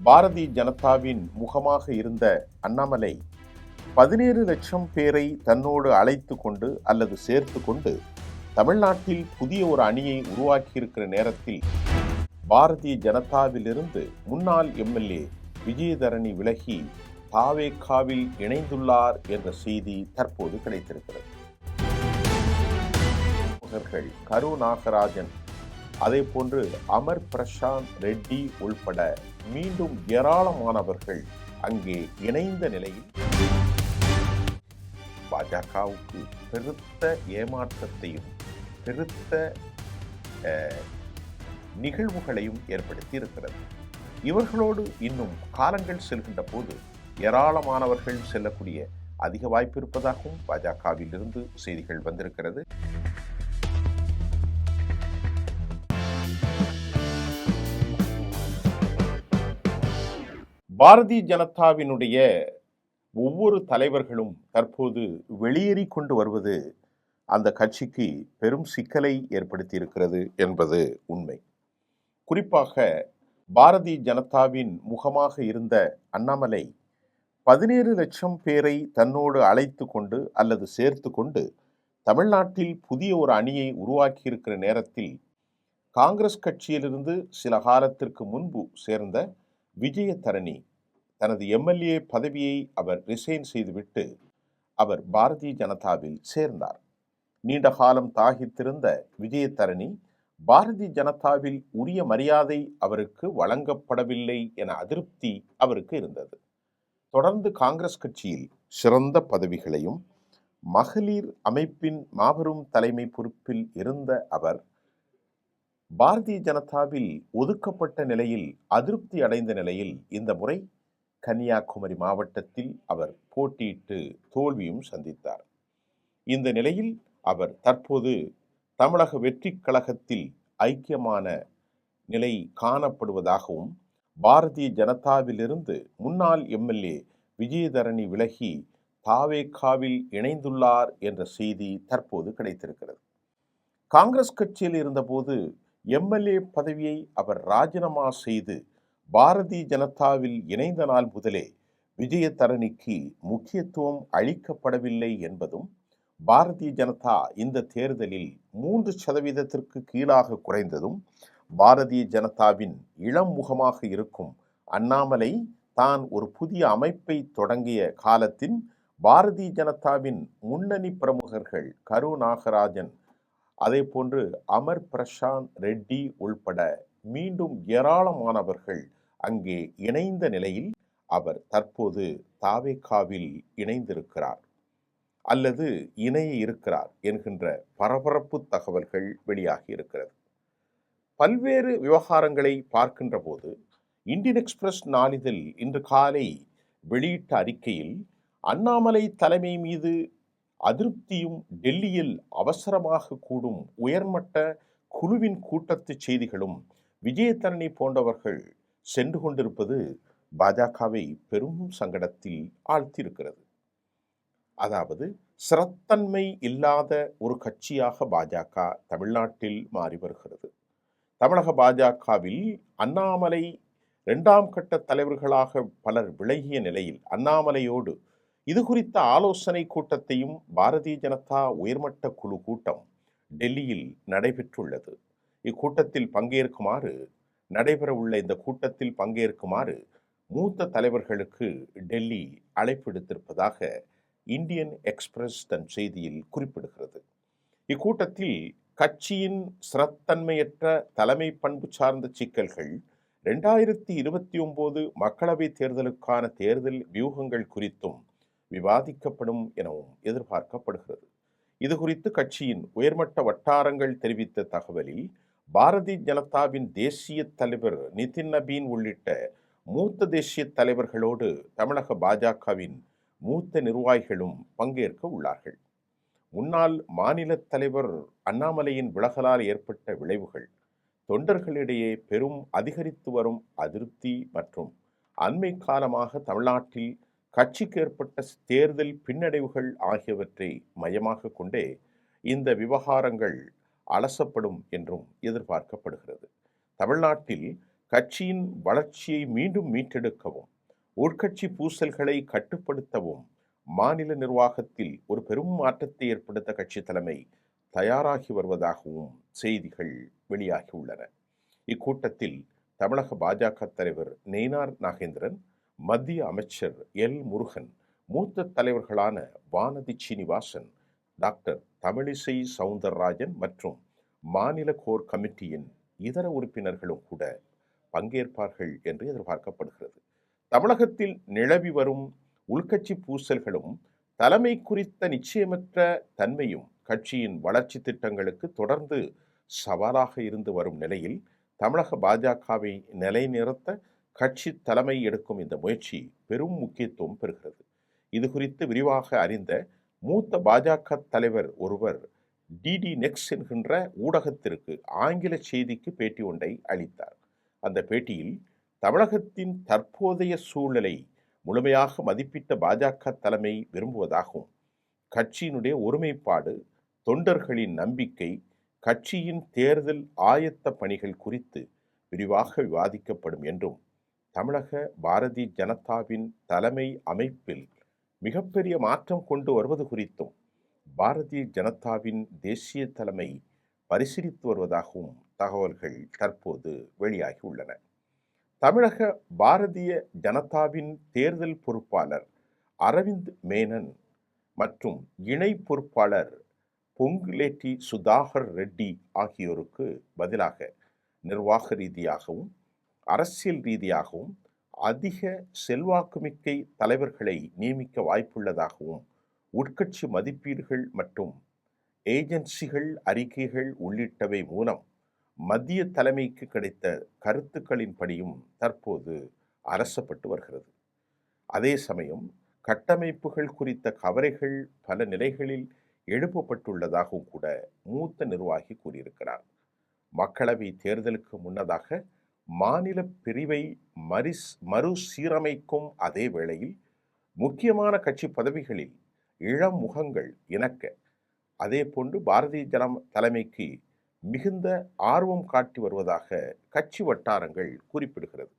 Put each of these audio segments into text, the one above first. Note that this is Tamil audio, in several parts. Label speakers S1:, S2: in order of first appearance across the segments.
S1: பாரதிய ஜனதாவின் முகமாக இருந்த அண்ணாமலை 17 லட்சம் பேரை தன்னோடு அழைத்து கொண்டு அல்லது சேர்த்து கொண்டு தமிழ்நாட்டில் புதிய ஒரு அணியை உருவாக்கியிருக்கிற நேரத்தில் பாரதிய ஜனதாவிலிருந்து முன்னாள் எம்எல்ஏ விஜயதரணி விலகி தாவேகாவில் இணைந்துள்ளார் என்ற செய்தி தற்போது கிடைத்திருக்கிறது. கரு நாகராஜன், அதே போன்று அமர் பிரசாந்த் ரெட்டி உள்பட மீண்டும் ஏராளமானவர்கள் அங்கே இணைந்த நிலையில் பாஜகவுக்கு பெருத்த ஏமாற்றத்தையும் பெருத்த நிகழ்வுகளையும் ஏற்படுத்தி இருக்கிறது. இவர்களோடு இன்னும் காலங்கள் செல்கின்ற போது ஏராளமானவர்கள் செல்லக்கூடிய அதிக வாய்ப்பு இருப்பதாகவும் பாஜகவில் இருந்து செய்திகள் வந்திருக்கிறது. பாரதிய ஜனதாவினுடைய ஒவ்வொரு தலைவர்களும் தற்போது வெளியேறி கொண்டு வருவது அந்த கட்சிக்கு பெரும் சிக்கலை ஏற்படுத்தி இருக்கிறது என்பது உண்மை. குறிப்பாக பாரதிய ஜனதாவின் முகமாக இருந்த அண்ணாமலை 17 லட்சம் பேரை தன்னோடு அழைத்து கொண்டு அல்லது சேர்த்து கொண்டு தமிழ்நாட்டில் புதிய ஒரு அணியை உருவாக்கியிருக்கிற நேரத்தில் காங்கிரஸ் கட்சியிலிருந்து சில காலத்திற்கு முன்பு சேர்ந்த விஜயதரணி தனது எம்எல்ஏ பதவியை அவர் ரிசைன் செய்துவிட்டு அவர் பாரதிய ஜனதாவில் சேர்ந்தார். நீண்ட காலம் தாகித்திருந்த விஜயதரணி பாரதிய ஜனதாவில் உரிய மரியாதை அவருக்கு வழங்கப்படவில்லை என அதிருப்தி அவருக்கு இருந்தது. தொடர்ந்து காங்கிரஸ் கட்சியில் சிறந்த பதவிகளையும் மகளிர் அமைப்பின் மாபெரும் தலைமை பொறுப்பில் இருந்த அவர் பாரதிய ஜனதாவில் ஒதுக்கப்பட்ட நிலையில் அதிருப்தி அடைந்த நிலையில் இந்த முறை கன்னியாகுமரி மாவட்டத்தில் அவர் போட்டியிட்டு தோல்வியும் சந்தித்தார். இந்த நிலையில் அவர் தற்போது தமிழக வெற்றி கழகத்தில் ஐக்கியமான நிலை காணப்படுவதாகவும் பாரதிய ஜனதாவிலிருந்து முன்னாள் எம்எல்ஏ விஜயதரணி விலகி தாவேகாவில் இணைந்துள்ளார் என்ற செய்தி தற்போது கிடைத்திருக்கிறது. காங்கிரஸ் கட்சியில் இருந்தபோது எம்எல்ஏ பதவியை அவர் ராஜினாமா செய்து பாரதிய ஜனதாவில் இணைந்த நாள் முதலே விஜயதரணிக்கு முக்கியத்துவம் அளிக்கப்படவில்லை என்பதும், பாரதிய ஜனதா இந்த தேர்தலில் 3% கீழாக குறைந்ததும், பாரதிய ஜனதாவின் இளம் முகமாக இருக்கும் அண்ணாமலை தான் ஒரு புதிய அமைப்பை தொடங்கிய காலத்தில் பாரதிய ஜனதாவின் முன்னணி பிரமுகர்கள் கரு நாகராஜன், அதே போன்று அமர் பிரசாந்த் ரெட்டி உள்பட மீண்டும் ஏராளமானவர்கள் அங்கே இணைந்த நிலையில் அவர் தற்போது தாவேகாவில் இணைந்திருக்கிறார் அல்லது இணைய இருக்கிறார் என்கின்ற பரபரப்பு தகவல்கள் வெளியாகி இருக்கிறது. பல்வேறு விவகாரங்களை பார்க்கின்ற போது இந்தியன் எக்ஸ்பிரஸ் நாளிதழ் இன்று காலை வெளியிட்ட அறிக்கையில் அண்ணாமலை தலைமை மீது அதிருப்தியும் டெல்லியில் அவசரமாக கூடும் உயர்மட்ட குழுவின் கூட்டத்து செய்திகளும் விஜயதரணி போன்றவர்கள் சென்று கொண்டிருப்பது பாஜகவை பெரும் சங்கடத்தில் ஆழ்த்தியிருக்கிறது. அதாவது சிரத்தன்மை இல்லாத ஒரு கட்சியாக பாஜக தமிழ்நாட்டில் மாறி வருகிறது. தமிழக பாஜகவில் அண்ணாமலை 2ஆம் கட்ட தலைவர்களாக பலர் விலகிய நிலையில் அண்ணாமலையோடு இது குறித்த ஆலோசனை கூட்டத்தையும் பாரதிய ஜனதா உயர்மட்ட குழு கூட்டம் டெல்லியில் நடைபெற்றுள்ளது. இக்கூட்டத்தில் பங்கேற்குமாறு நடைபெறவுள்ள இந்த கூட்டத்தில் பங்கேற்குமாறு மூத்த தலைவர்களுக்கு டெல்லி அழைப்பெடுத்திருப்பதாக இந்தியன் எக்ஸ்பிரஸ் தன் செய்தியில் குறிப்பிடுகிறது. இக்கூட்டத்தில் கட்சியின் சிரத்தன்மையற்ற தலைமை பண்பு சார்ந்த சிக்கல்கள், 2029 மக்களவைத் தேர்தலுக்கான தேர்தல் வியூகங்கள் குறித்தும் விவாதிக்கப்படும் எனவும் எதிர்பார்க்கப்படுகிறது. இது குறித்து கட்சியின் உயர்மட்ட வட்டாரங்கள் தெரிவித்த தகவலில் பாரதிய ஜனதாவின் தேசிய தலைவர் நிதின் நபீன் உள்ளிட்ட மூத்த தேசிய தலைவர்களோடு தமிழக பாஜகவின் மூத்த நிர்வாகிகளும் பங்கேற்க உள்ளார்கள். முன்னாள் மாநில தலைவர் அண்ணாமலையின் விலகலால் ஏற்பட்ட விளைவுகள், தொண்டர்களிடையே பெரும் அதிகரித்து வரும் அதிருப்தி மற்றும் அண்மை காலமாக தமிழ்நாட்டில் கட்சிக்கு ஏற்பட்ட தேர்தல் பின்னடைவுகள் ஆகியவற்றை மையமாக கொண்டே இந்த விவகாரங்கள் அலசப்படும் என்றும் எதிர்பார்க்கப்படுகிறது. தமிழ்நாட்டில் கட்சியின் வளர்ச்சியை மீண்டும் மீட்டெடுக்கவும் உட்கட்சி பூசல்களை கட்டுப்படுத்தவும் மாநில நிர்வாகத்தில் ஒரு பெரும் மாற்றத்தை ஏற்படுத்த கட்சி தலைமை தயாராகி வருவதாகவும் செய்திகள் வெளியாகியுள்ளன. இக்கூட்டத்தில் தமிழக பாஜக தலைவர் நயினார் நாகேந்திரன், மத்திய அமைச்சர் எல் முருகன், மூத்த தலைவர்களான வானதி சீனிவாசன், டாக்டர் தமிழிசை சவுந்தரராஜன் மற்றும் மாநில கோர் கமிட்டியின் இதர உறுப்பினர்களும் கூட பங்கேற்பார்கள் என்று எதிர்பார்க்கப்படுகிறது. தமிழகத்தில் நிலவி வரும் உள்கட்சி பூசல்களும் தலைமை குறித்த நிச்சயமற்ற தன்மையும் கட்சியின் வளர்ச்சி திட்டங்களுக்கு தொடர்ந்து சவாலாக இருந்து வரும் நிலையில் தமிழக பாஜகவை நிலைநிறுத்த கட்சி தலைமை எடுக்கும் இந்த முயற்சி பெரும் முக்கியத்துவம் பெறுகிறது. இது குறித்து விரிவாக அறிந்த மூத்த பாஜக தலைவர் ஒருவர் டிடி நெக்ஸ்ட் என்கின்ற ஊடகத்திற்கு ஆங்கில செய்திக்கு பேட்டி ஒன்றை அளித்தார். அந்த பேட்டியில் தமிழகத்தின் தற்போதைய சூழலை முழுமையாக மதிப்பிட்ட பாஜக தலைமை விரும்புவதாகவும், கட்சியினுடைய ஒருமைப்பாடு, தொண்டர்களின் நம்பிக்கை, கட்சியின் தேர்தல் ஆயத்த பணிகள் குறித்து விரிவாக விவாதிக்கப்படும் என்றும், தமிழக பாரதிய ஜனதாவின் தலைமை அமைப்பில் மிகப்பெரிய மாற்றம் கொண்டு வருவது குறித்தும் பாரதிய ஜனதாவின் தேசிய தலைமை பரிசீலித்து வருவதாகவும் தகவல்கள் தற்போது வெளியாகியுள்ளன. தமிழக பாரதிய ஜனதாவின் தேர்தல் பொறுப்பாளர் அரவிந்த் மேனன் மற்றும் இணை பொறுப்பாளர் பொங்குலேட்டி சுதாகர் ரெட்டி ஆகியோருக்கு பதிலாக நிர்வாக ரீதியாகவும் அரசியல் ரீதியாகவும் அதிக செல்வாக்குமிக்க தலைவர்களை நியமிக்க வாய்ப்புள்ளதாகவும் உட்கட்சி மதிப்பீடுகள் மற்றும் ஏஜென்சிகள் அறிக்கைகள் உள்ளிட்டவை மூலம் மத்திய தலைமைக்கு கிடைத்த கருத்துக்களின்படியும் தற்போது அரசப்பட்டு வருகிறது. அதே சமயம் கட்டமைப்புகள் குறித்த கவலைகள் பல நிலைகளில் எழுப்பப்பட்டுள்ளதாகவும் கூட மூத்த நிர்வாகி கூறியிருக்கிறார். மக்களவை தேர்தலுக்கு முன்னதாக மாநில பிரிவை மறுசீரமைக்கும் அதே வேளையில் முக்கியமான கட்சி பதவிகளில் இளம் முகங்கள் இணக்க அதே போன்று பாரதிய ஜனதா தலைமைக்கு மிகுந்த ஆர்வம் காட்டி வருவதாக கட்சி வட்டாரங்கள் குறிப்பிடுகிறது.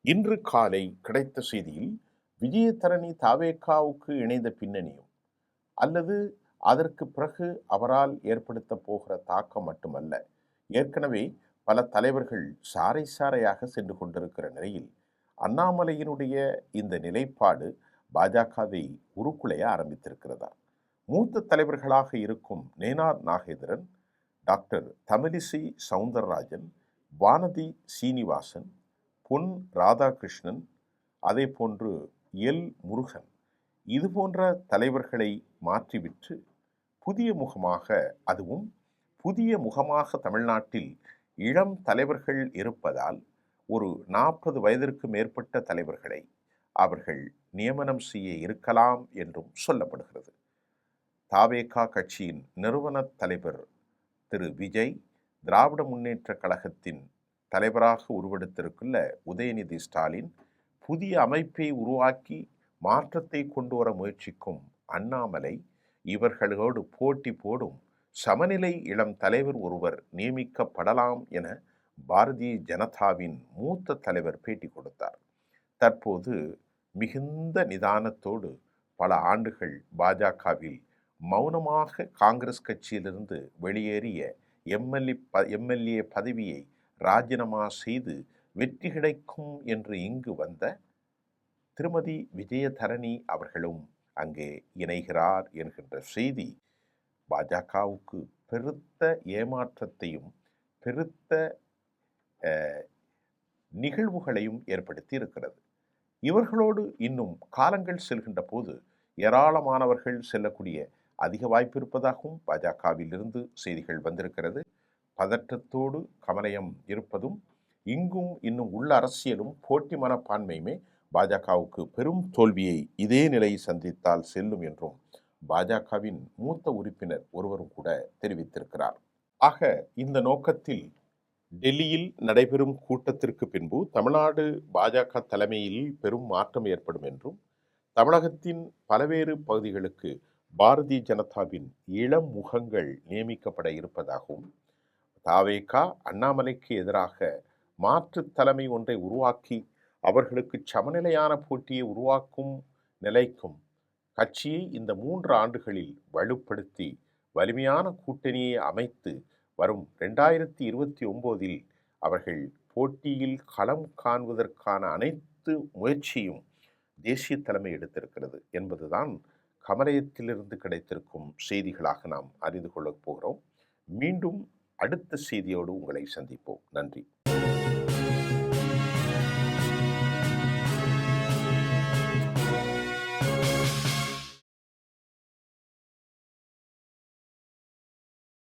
S1: இன்று காலை கிடைத்த செய்தியில் விஜயதரணி தாவேகாவுக்கு இணைந்த பின்னணியும் அல்லது அதற்கு பிறகு அவரால் ஏற்படுத்த போகிற தாக்கம் மட்டுமல்ல, ஏற்கனவே பல தலைவர்கள் சாறை சாறையாக சென்று கொண்டிருக்கிற நிலையில் அண்ணாமலையினுடைய இந்த நிலைப்பாடு பாஜகவை உருக்குலைய ஆரம்பித்திருக்கிறதா? மூத்த தலைவர்களாக இருக்கும் நயினார் நாகேந்திரன், டாக்டர் தமிழிசை சவுந்தரராஜன், வானதி சீனிவாசன், பொன் ராதாகிருஷ்ணன், அதே போன்று எல் முருகன், இது போன்ற தலைவர்களை மாற்றிவிட்டு புதிய முகமாக, அதுவும் புதிய முகமாக தமிழ்நாட்டில் இளம் தலைவர்கள் இருப்பதால் ஒரு 40 வயதிற்கு மேற்பட்ட தலைவர்களை அவர்கள் நியமனம் செய்ய இருக்கலாம் என்றும் சொல்லப்படுகிறது. தாவேகா கட்சியின் நிறுவன தலைவர் திரு விஜய், திராவிட முன்னேற்ற கழகத்தின் தலைவராக உருவெடுத்திருக்குள்ள உதயநிதி ஸ்டாலின், புதிய அமைப்பை உருவாக்கி மாற்றத்தை கொண்டு வர முயற்சிக்கும் அண்ணாமலை, இவர்களோடு போட்டி போடும் சமநிலை இளம் தலைவர் ஒருவர் நியமிக்கப்படலாம் என பாரதிய ஜனதாவின் மூத்த தலைவர் பேட்டி கொடுத்தார். தற்போது மிகுந்த நிதானத்தோடு பல ஆண்டுகள் பாஜகவில் மௌனமாக காங்கிரஸ் கட்சியிலிருந்து வெளியேறிய எம்எல்ஏ பதவியை ராஜினாமா செய்து வெற்றி கிடைக்கும் என்று இங்கு வந்த திருமதி விஜயதரணி அவர்களும் அங்கே இணைகிறார் என்கின்ற செய்தி பாஜகவுக்கு பெருத்த ஏமாற்றத்தையும் பெருத்த நிகழ்வுகளையும் ஏற்படுத்தி இருக்கிறது. இவர்களோடு இன்னும் காலங்கள் செல்கின்ற போது ஏராளமானவர்கள் செல்லக்கூடிய அதிக வாய்ப்பு இருப்பதாகவும் பாஜகவில் இருந்து செய்திகள் வந்திருக்கிறது. பதற்றத்தோடு கமலயம் இருப்பதும் இங்கும் இன்னும் உள்ள அரசியலும் போட்டி மனப்பான்மையுமே பாஜகவுக்கு பெரும் தோல்வியை இதே நிலையை சந்தித்தால் செல்லும் என்றும் பாஜகவின் மூத்த உறுப்பினர் ஒருவரும் கூட தெரிவித்திருக்கிறார். ஆக இந்த நோக்கத்தில் டெல்லியில் நடைபெறும் கூட்டத்திற்கு பின்பு தமிழ்நாடு பாஜக தலைமையில் பெரும் மாற்றம் ஏற்படும் என்றும், தமிழகத்தின் பல்வேறு பகுதிகளுக்கு பாரதிய ஜனதாவின் இளம் முகங்கள் நியமிக்கப்பட இருப்பதாகவும், தாவேகா அண்ணாமலைக்கு எதிராக மாற்று தலைமை ஒன்றை உருவாக்கி அவர்களுக்கு சமநிலையான போட்டியை உருவாக்கும் நிலைக்கும் கட்சியை இந்த 3 ஆண்டுகளில் வலுப்படுத்தி வலிமையான கூட்டணியை அமைத்து வரும் 2029இல் அவர்கள் போட்டியில் களம் காண்பதற்கான அனைத்து முயற்சியும் தேசிய தலைமை எடுத்திருக்கிறது என்பதுதான் கமலயத்திலிருந்து கிடைத்திருக்கும் செய்திகளாக நாம் அறிந்து கொள்ளப் போகிறோம். மீண்டும் அடுத்த செய்தியோடு உங்களை சந்திப்போம். நன்றி.